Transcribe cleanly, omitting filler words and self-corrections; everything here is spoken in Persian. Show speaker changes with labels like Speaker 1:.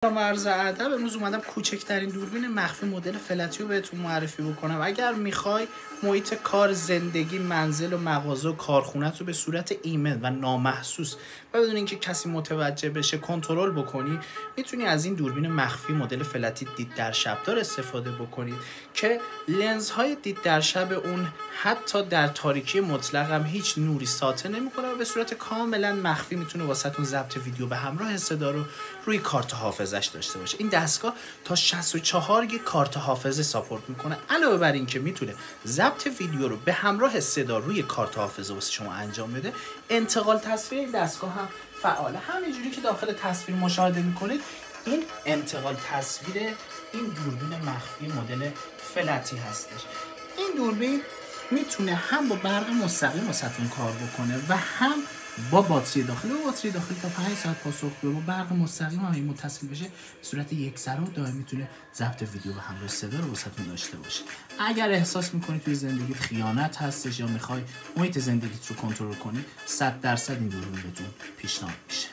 Speaker 1: عرض ادب. امروز اومدم کوچکترین دوربین مخفی مدل فلتی رو بهتون معرفی بکنم. اگر میخوای محیط کار، زندگی، منزل و مغازه و کارخونه رو به صورت ایمن و نامحسوس و بدون اینکه کسی متوجه بشه کنترل بکنی، میتونی از این دوربین مخفی مدل فلتی دید در شبدار استفاده بکنید که لنزهای دید در شب اون حتی در تاریکی مطلق هم هیچ نوری ساطع نمیکنه و به صورت کاملا مخفی میتونه واسهتون ضبط ویدیو به همراه صدا رو روی کارت حافظش داشته باشه. این دستگاه تا 64 گیگ کارت حافظه ساپورت میکنه. علاوه بر این که میتونه ضبط ویدیو رو به همراه صدا روی کارت حافظه واسه شما انجام بده، انتقال تصویر این دستگاه هم فعاله. همینجوری که داخل تصویر مشاهده میکنید، این انتقال تصویر این دوربین مخفی مدل فلتی هستش. این دوربین میتونه هم با برق مستقیم واسهتون کار بکنه و هم با باتری داخلی تا 5 ساعت پاسخ بده. با برق مستقیم هم متصل بشه به صورت یکسره و دائم میتونه ضبط ویدیو و همراه صدا رو واسهتون داشته باشه. اگر احساس میکنید توی زندگیت خیانت هستش یا میخوای محیط زندگیت رو کنترل کنی، 100% این دوربین بهتون پیشنهاد میشه.